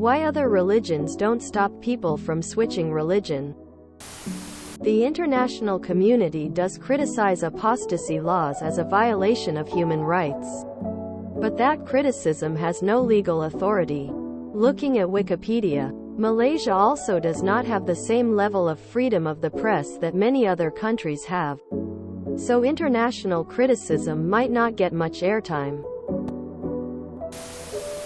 Why other religions don't stop people from switching religion. The international community does criticize apostasy laws as a violation of human rights. But that criticism has no legal authority. Looking at Wikipedia, Malaysia also does not have the same level of freedom of the press that many other countries have. So international criticism might not get much airtime.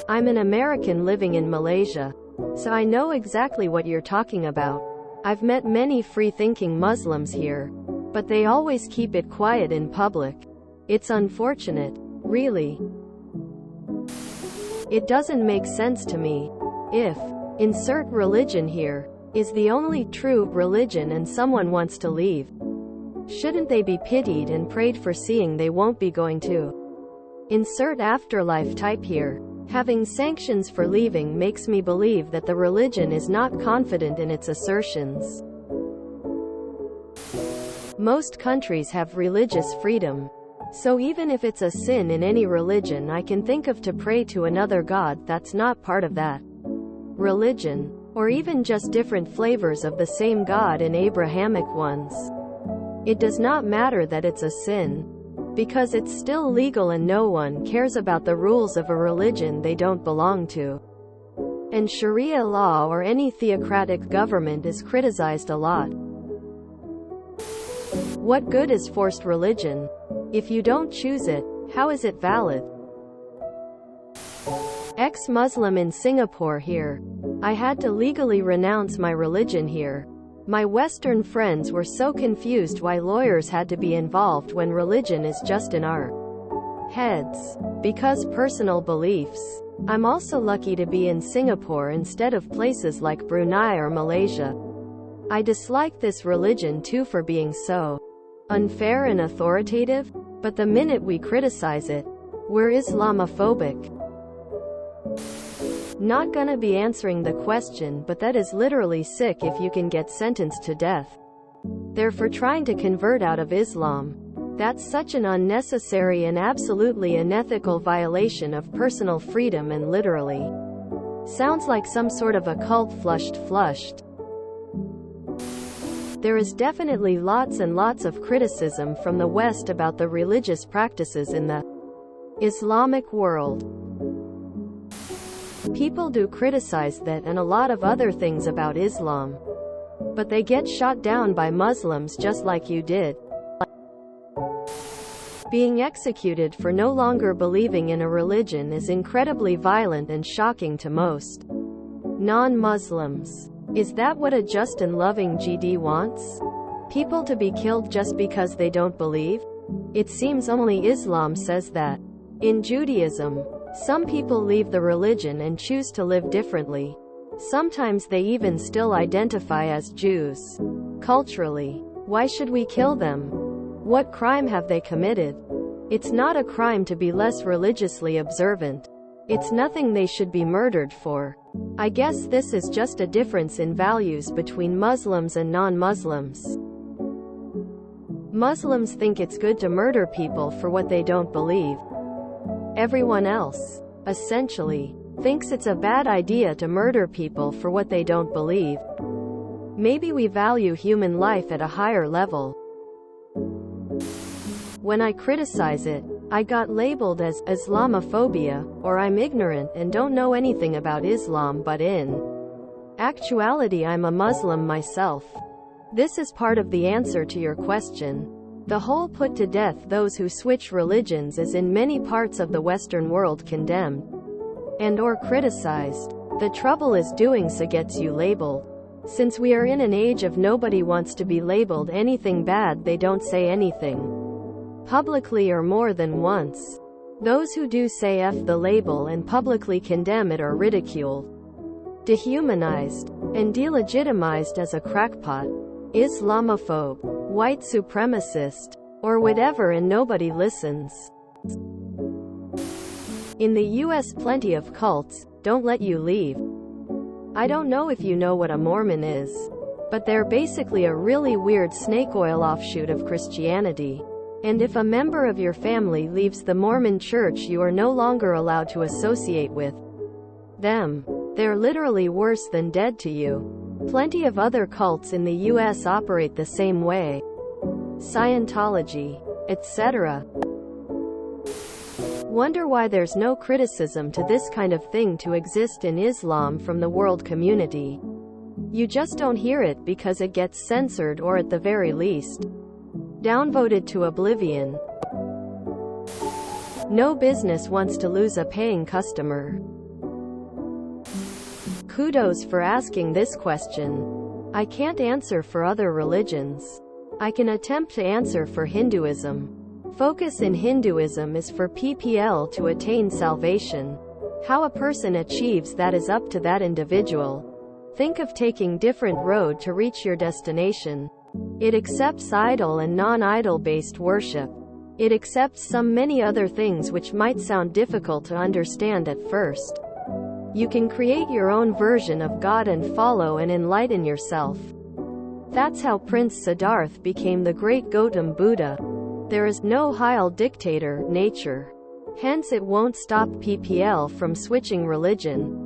I'm an American living in Malaysia, so I know exactly what you're talking about. I've met many free-thinking Muslims here, but they always keep it quiet in public. It's unfortunate, really. It doesn't make sense to me. If insert religion here is the only true religion and someone wants to leave, shouldn't they be pitied and prayed for, seeing they won't be going to insert afterlife type here? Having sanctions for leaving makes me believe that the religion is not confident in its assertions. Most countries have religious freedom. So even if it's a sin in any religion I can think of to pray to another god that's not part of that religion, or even just different flavors of the same god in Abrahamic ones, it does not matter that it's a sin, because it's still legal and no one cares about the rules of a religion they don't belong to. And Sharia law or any theocratic government is criticized a lot. What good is forced religion? If you don't choose it, how is it valid? Ex-Muslim in Singapore here. I had to legally renounce my religion here. My Western friends were so confused why lawyers had to be involved when religion is just in our heads. Because personal beliefs. I'm also lucky to be in Singapore instead of places like Brunei or Malaysia. I dislike this religion too for being so unfair and authoritative, but the minute we criticize it, we're Islamophobic. Not gonna be answering the question, but that is literally sick if you can get sentenced to death. They're for trying to convert out of Islam. That's such an unnecessary and absolutely unethical violation of personal freedom and literally sounds like some sort of a cult flushed. There is definitely lots and lots of criticism from the West about the religious practices in the Islamic world. People do criticize that and a lot of other things about Islam. But they get shot down by Muslims just like you did. Being executed for no longer believing in a religion is incredibly violent and shocking to most non-Muslims. Is that what a just and loving GD wants? People to be killed just because they don't believe? It seems only Islam says that. In Judaism, some people leave the religion and choose to live differently. Sometimes they even still identify as Jews. Culturally, why should we kill them? What crime have they committed? It's not a crime to be less religiously observant. It's nothing they should be murdered for. I guess this is just a difference in values between Muslims and non-Muslims. Muslims think it's good to murder people for what they don't believe. Everyone else, essentially, thinks it's a bad idea to murder people for what they don't believe. Maybe we value human life at a higher level. When I criticize it, I got labeled as Islamophobia, or I'm ignorant and don't know anything about Islam, but in actuality I'm a Muslim myself. This is part of the answer to your question. The whole put to death those who switch religions is in many parts of the Western world condemned and or criticized. The trouble is doing so gets you labeled. Since we are in an age of nobody wants to be labeled anything bad, they don't say anything publicly or more than once. Those who do say F the label and publicly condemn it are ridiculed, dehumanized, and delegitimized as a crackpot, Islamophobe, white supremacist, or whatever, and nobody listens. In the US, plenty of cults don't let you leave. I don't know if you know what a Mormon is, but they're basically a really weird snake oil offshoot of Christianity. And if a member of your family leaves the Mormon church, you are no longer allowed to associate with them. They're literally worse than dead to you. Plenty of other cults in the US operate the same way. Scientology, etc. Wonder why there's no criticism to this kind of thing to exist in Islam from the world community. You just don't hear it because it gets censored or at the very least, downvoted to oblivion. No business wants to lose a paying customer. Kudos for asking this question. I can't answer for other religions. I can attempt to answer for Hinduism. Focus in Hinduism is for PPL to attain salvation. How a person achieves that is up to that individual. Think of taking different road to reach your destination. It accepts idol and non-idol based worship. It accepts many other things which might sound difficult to understand at first. You can create your own version of God and follow and enlighten yourself. That's how Prince Siddhartha became the great Gautam Buddha. There is no Heil dictator nature. Hence it won't stop PPL from switching religion.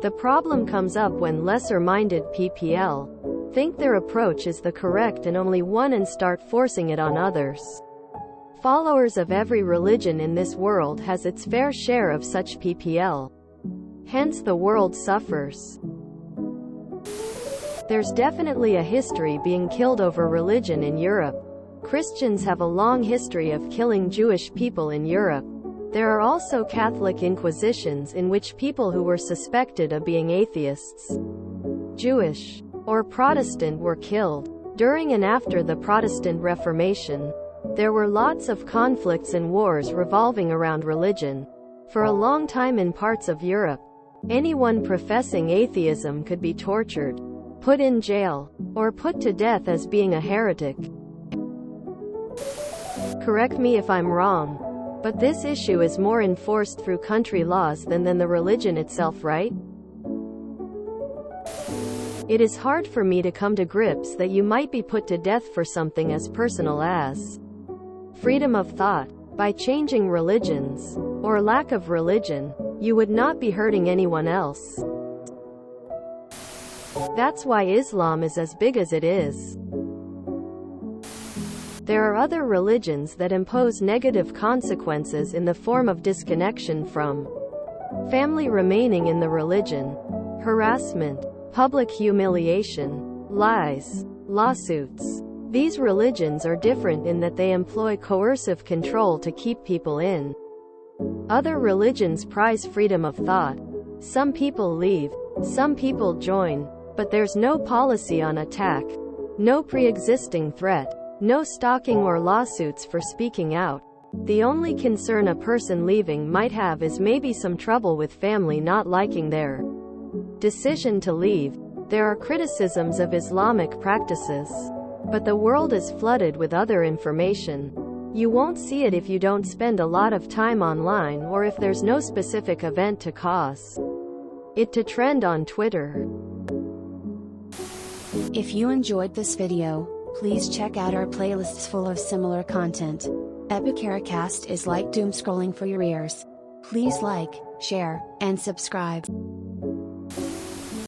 The problem comes up when lesser-minded PPL think their approach is the correct and only one and start forcing it on others. Followers of every religion in this world has its fair share of such PPL. Hence the world suffers. There's definitely a history being killed over religion in Europe. Christians have a long history of killing Jewish people in Europe. There are also Catholic inquisitions in which people who were suspected of being atheists, Jewish, or Protestant were killed. During and after the Protestant Reformation, there were lots of conflicts and wars revolving around religion. For a long time in parts of Europe, anyone professing atheism could be tortured, put in jail, or put to death as being a heretic. Correct me if I'm wrong, but this issue is more enforced through country laws than the religion itself, right? It is hard for me to come to grips that you might be put to death for something as personal as freedom of thought. By changing religions, or lack of religion, you would not be hurting anyone else. That's why Islam is as big as it is. There are other religions that impose negative consequences in the form of disconnection from family remaining in the religion, harassment, public humiliation, lies, lawsuits. These religions are different in that they employ coercive control to keep people in. Other religions prize freedom of thought. Some people leave, some people join, but there's no policy on attack, no pre-existing threat, no stalking or lawsuits for speaking out. The only concern a person leaving might have is maybe some trouble with family not liking their decision to leave. There are criticisms of Islamic practices, but the world is flooded with other information. You won't see it if you don't spend a lot of time online or if there's no specific event to cause it to trend on Twitter. If you enjoyed this video, please check out our playlists full of similar content. Epicaricast is like doom scrolling for your ears. Please like, share, and subscribe.